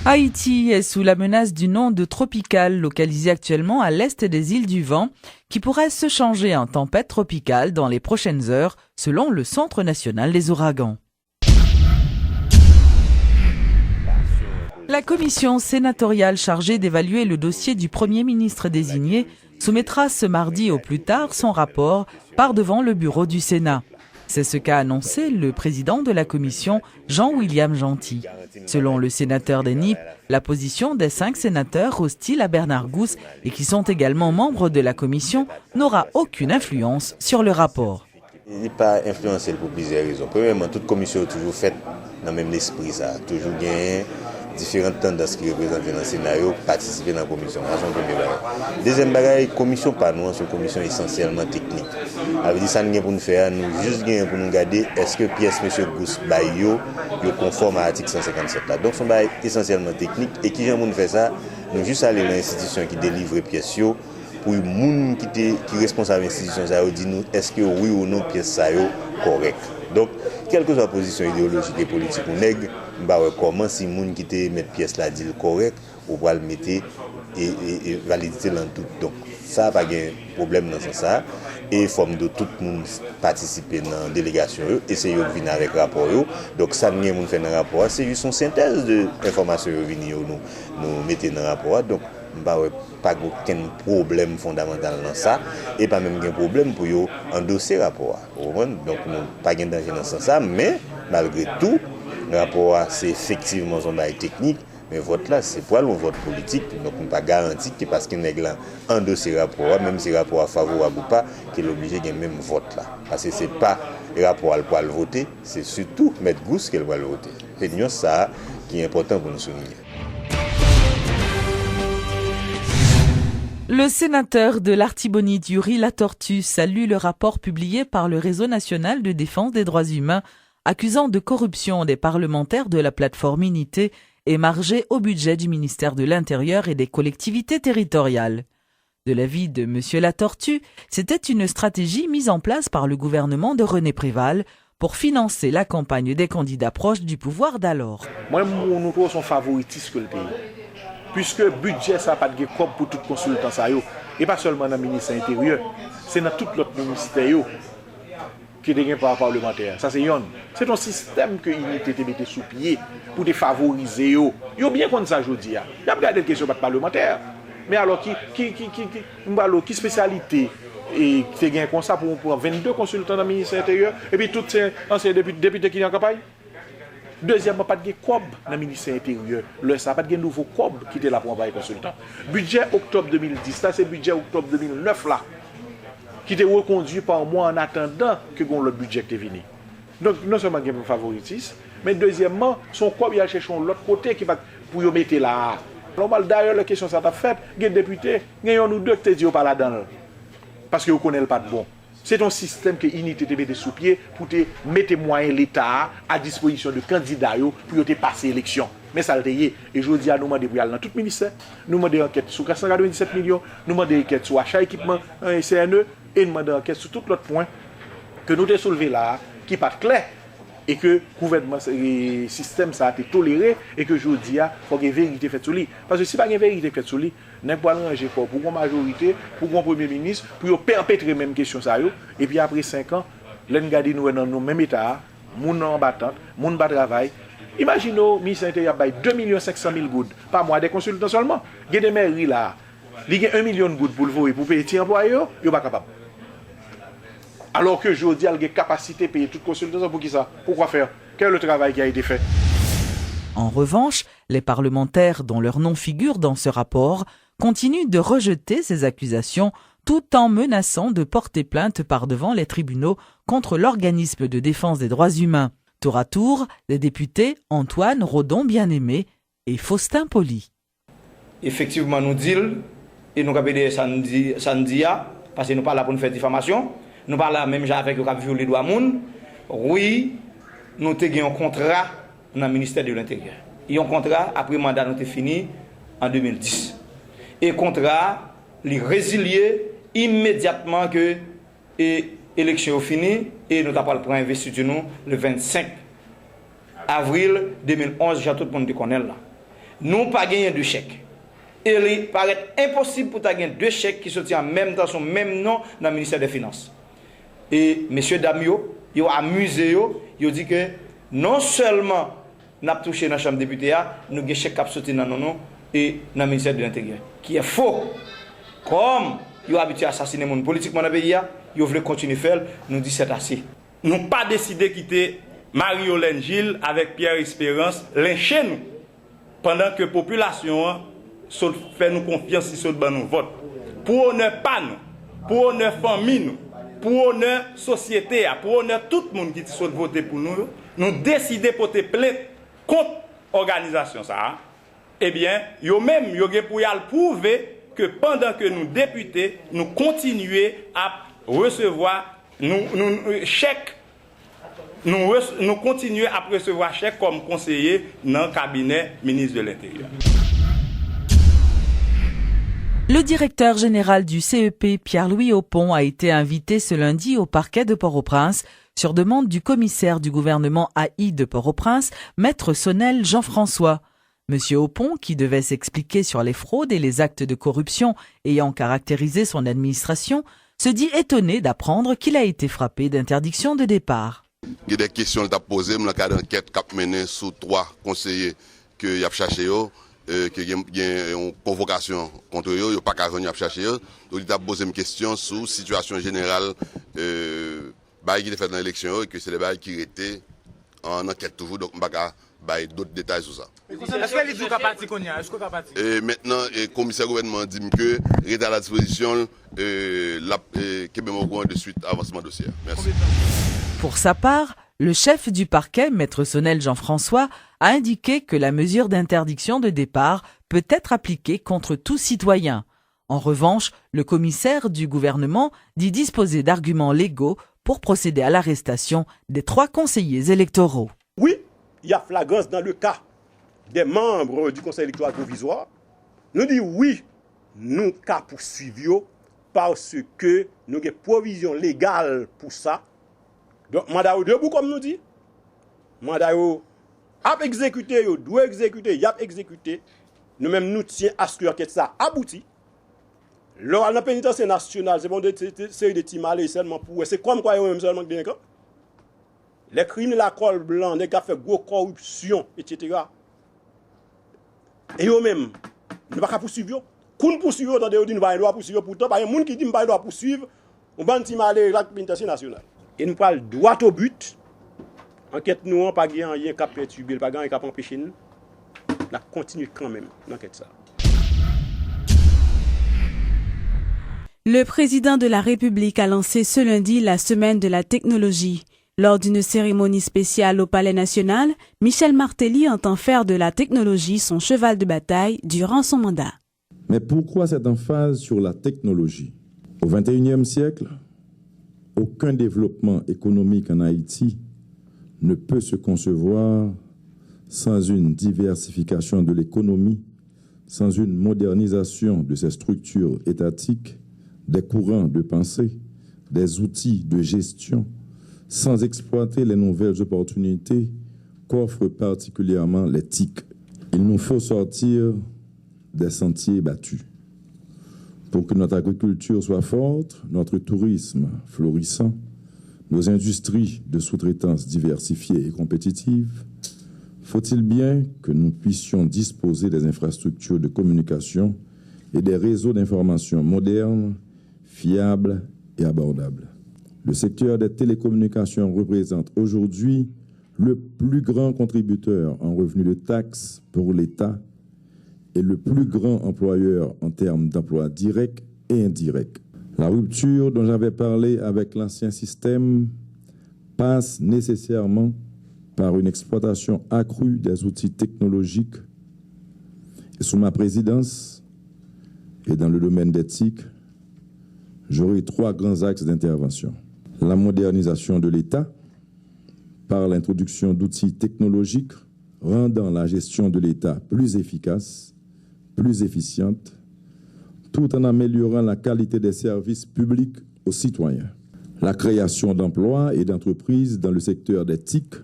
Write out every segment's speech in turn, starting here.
Haïti est sous la menace d'une onde tropicale localisée actuellement à l'est des îles du Vent, qui pourrait se changer en tempête tropicale dans les prochaines heures, selon le Centre national des ouragans. La commission sénatoriale chargée d'évaluer le dossier du Premier ministre désigné soumettra ce mardi au plus tard son rapport par devant le bureau du Sénat. C'est ce qu'a annoncé le président de la commission, Jean-William Gentil. Selon le sénateur des NIP, la position des 5 sénateurs hostiles à Bernard Gousse et qui sont également membres de la commission n'aura aucune influence sur le rapport. Il n'est pas influencé pour plusieurs raisons. Premièrement, toute commission est toujours faite dans le même esprit. Ça a toujours gagné différentes tendances qui représentent dans le scénario, participer dans la commission. Deuxième bagaille, commission pas nous, c'est une commission essentiellement technique. Avec dit ça, nous pour nous faire, nous juste pour nous regarder est-ce que pièce M. Gousse Bayo est conforme à l'article 157 là. Donc, c'est un essentiellement technique et qui vient pour nous faire ça, nous juste aller dans l'institution qui délivre pièces pour les gens qui est responsable de l'institution, ça dit nous est-ce que oui ou non pièce ça est correct. Donc, quelle que soit la position idéologique et politique ou nègre, comment si les gens qui te mettent pièce là dit correct, ou va le mettre et valider dans tout. Donc, ça n'a pas de problème dans ce sens. Et il faut que tout le monde participe dans la délégation, essayer de venir avec le rapport. Donc, ça n'est pas fait dans le rapport, c'est juste une synthèse de l'information que nous mettons dans le rapport. Donc, pas aucun problème fondamental dans ça et pas même un problème pour endosser le rapport. Donc, nous pas de danger dans ce sens, mais malgré tout, le rapport c'est effectivement un bail technique, mais vote là c'est pour un vote politique, donc on pas garanti que parce qu'il est endossé le rapport, même si le rapport est favorable ou pas, qu'il est obligé de même vote là. Parce que c'est pas le rapport pour le voter, c'est surtout M. Gousse qui va le voter. C'est ça qui est important pour nous souligner. Le sénateur de l'Artibonite, Yuri Latortue, salue le rapport publié par le Réseau national de défense des droits humains, accusant de corruption des parlementaires de la plateforme Unité émargée au budget du ministère de l'Intérieur et des collectivités territoriales. De l'avis de M. Latortue, c'était une stratégie mise en place par le gouvernement de René Préval pour financer la campagne des candidats proches du pouvoir d'alors. Moi, nous trouvons son favoritisme que le pays. Puisque le budget, ça n'a pas de cob pour tout consultant, et pas seulement dans le ministère intérieur, c'est dans tout l'autre ministère qui est des par parlementaire. Ça, c'est yon. C'est un système que l'unité te mette sous pied pour défavoriser. Yo bien comme ça, je dis. Il y a regardé la question de parlementaire. Mais alors, qui spécialité et qui gagne comme ça pour 22 consultants dans le ministère intérieur, et puis tous ces anciens députés qui sont en campagne? Deuxièmement, pas de COB dans le ministère intérieur. Ça n'a pas de nouveau COB qui était là pour envoyer consultant. Budget octobre 2010, ça c'est budget octobre 2009 là, qui était reconduit par moi en attendant que l'autre budget est venu. Donc non seulement il y a un favoritisme, mais deuxièmement, son COB il a cherché l'autre côté qui va pour y mettre là. D'ailleurs, la question ça t'a fait, il y a des députés, il y a nous deux qui te disent pas là-dedans. Parce que vous ne connaissez pas de bon. C'est un système que l'unité te met sous pied pour te mettre moyens l'État à disposition de candidats pour te passer l'élection. Mais ça le y est. Et je dis à nous demander pour aller dans tout le ministère, nous demander enquête sur 497 millions, nous demander enquête sur achat équipement CNE et nous demander enquête sur tout l'autre point que nous avons soulevé là, qui n'est pas clair. Et que le gouvernement, le système, ça a été toléré et que je dis, il faut qu'il y ait vérité faite sur lui. Parce que si pas une vérité faite sur lui, n'importe quoi ranger pour une majorité, pour un premier ministre, pour perpétrer même question ça. Et puis après 5 ans, l'on garde nous dans le même état, moun en battante, moun bas travail. Imaginez, le ministère intérieur a 2 500 000 gouttes par mois des consultants seulement. Il y a des mairies là, il y a 1 million de gouttes pour le voir pour payer les employés, ils ne sont pas capables. Alors que je dis, il y a une capacité de payer toute consultation pour qui ça? Pourquoi faire? Quel est le travail qui a été fait? En revanche, les parlementaires dont leur nom figure dans ce rapport continuent de rejeter ces accusations tout en menaçant de porter plainte par devant les tribunaux contre l'organisme de défense des droits humains. Tour à tour, les députés Antoine Rodon Bien-Aimé et Faustin Poli. Effectivement, nous disons, et nous avons dit ça nous dit, parce que nous parlons pour nous faire diffamation. Nous parlons même avec le cap violé les droits moun. Oui, nous avons un contrat dans le ministère de l'Intérieur. Et un contrat, après le mandat, nous fini en 2010. Et le contrat, il résilié immédiatement que l'élection est finie et nous avons pris investiture nous le 25 avril 2011, j'ai tout le monde connaît là. nous pas gagner de chèques. Il paraît impossible pour gagner 2 chèques qui sortent en même temps, son même nom dans le ministère des Finances. Et messieurs dames, ils ont amusé, ils ont dit que non seulement nous avons touché dans la Chambre des députés, nous avons des chèques qui sortent dans nos noms et dans le ministère de l'Intérieur. Qui est faux. Comme ils ont habitué à assassiner les gens politiquement dans le pays, ils veulent continuer à faire, nous disons c'est assez. Nous n'avons pas décidé de quitter Marie-Hélène Gilles avec Pierre Espérance, lyncher nous, pendant que la population fait nous confiance sur nous vote. Pour honneur pas nous, pour honneur famille nous, pour honneur société, pour honneur tout le monde qui sont voté pour nous, nous décidons de porter plainte contre l'organisation. Eh bien, yo même, yo pour y prouver que pendant que nous députés, nous continuons à recevoir chèques, nous continuons à recevoir chèques comme conseiller dans le cabinet ministre de l'Intérieur. Le directeur général du CEP, Pierre-Louis Oppon, a été invité ce lundi au parquet de Port-au-Prince sur demande du commissaire du gouvernement AI de Port-au-Prince, maître Sonnel Jean-François. Monsieur Oppon, qui devait s'expliquer sur les fraudes et les actes de corruption ayant caractérisé son administration, se dit étonné d'apprendre qu'il a été frappé d'interdiction de départ. Il y a des questions à poser dans le cadre d'enquête qu'a mené sous 3 conseillers que y a cherché que y a une convocation contre eux, il pas qu'à venir chercher eux. Donc il a posé une question sur la situation générale bail qui était fait dans l'élection et que c'est les bails qui étaient en enquête toujours, donc pas qu'à bail d'autres détails sur ça. Et maintenant le commissaire gouvernement dit que il est à la disposition de suite avancement dossier. Merci. Pour sa part, le chef du parquet, maître Sonnel Jean-François, a indiqué que la mesure d'interdiction de départ peut être appliquée contre tout citoyen. En revanche, le commissaire du gouvernement dit disposer d'arguments légaux pour procéder à l'arrestation des 3 conseillers électoraux. Oui, il y a flagrance dans le cas des membres du conseil électoral provisoire. Nous disons oui, nous cas poursuivre parce que nous avons provision légale pour ça. Donc, mandat debout, comme nous dit, mandat a exécuté, doit exécuter, il a exécuté. Nous-mêmes, nous tiens à ce que l'enquête ça aboutit. Lors de la pénitentiaire nationale, c'est bon de série de timalés seulement pour. C'est comme quoi, même seulement que les crimes de la colle blanc, les gars fait gros corruption, etc. Et eux-mêmes, nous ne pouvons pas poursuivre. Quand nous poursuivons, dans des gens qui ne doivent pas poursuivre, pourtant, il y a des gens qui disent qu'ils ne doivent pas poursuivre, on va timalé la pénitentiaire nationale. Et nous parlons droit au but. Enquête nous, pas rien qui a perturbé, pas rien qui a empêché nous. On continue quand même l'enquête ça. Le président de la République a lancé ce lundi la semaine de la technologie. Lors d'une cérémonie spéciale au Palais national, Michel Martelly entend faire de la technologie son cheval de bataille durant son mandat. Mais pourquoi cette emphase sur la technologie? Au XXIe siècle, aucun développement économique en Haïti ne peut se concevoir sans une diversification de l'économie, sans une modernisation de ses structures étatiques, des courants de pensée, des outils de gestion, sans exploiter les nouvelles opportunités qu'offrent particulièrement les TIC. Il nous faut sortir des sentiers battus. Pour que notre agriculture soit forte, notre tourisme florissant, nos industries de sous-traitance diversifiées et compétitives, faut-il bien que nous puissions disposer des infrastructures de communication et des réseaux d'information modernes, fiables et abordables. Le secteur des télécommunications représente aujourd'hui le plus grand contributeur en revenus de taxes pour l'État et le plus grand employeur en termes d'emplois directs et indirects. La rupture dont j'avais parlé avec l'ancien système passe nécessairement par une exploitation accrue des outils technologiques. Et sous ma présidence, et dans le domaine d'éthique, j'aurai 3 grands axes d'intervention. La modernisation de l'État par l'introduction d'outils technologiques rendant la gestion de l'État plus efficace, plus efficiente, tout en améliorant la qualité des services publics aux citoyens. La création d'emplois et d'entreprises dans le secteur des TIC,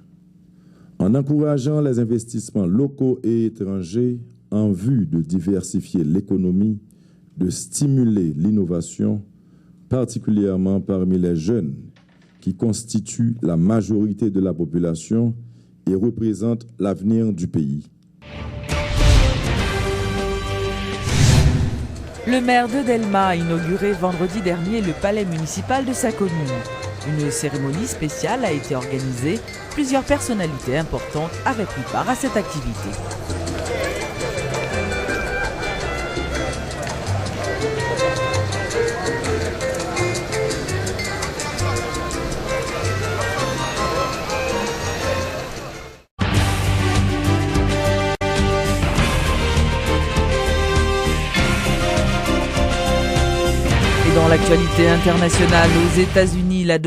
en encourageant les investissements locaux et étrangers en vue de diversifier l'économie, de stimuler l'innovation, particulièrement parmi les jeunes qui constituent la majorité de la population et représentent l'avenir du pays. Le maire de Delma a inauguré vendredi dernier le palais municipal de sa commune. Une cérémonie spéciale a été organisée. Plusieurs personnalités importantes avaient pris part à cette activité. Dans l'actualité internationale, aux États-Unis, l'adoption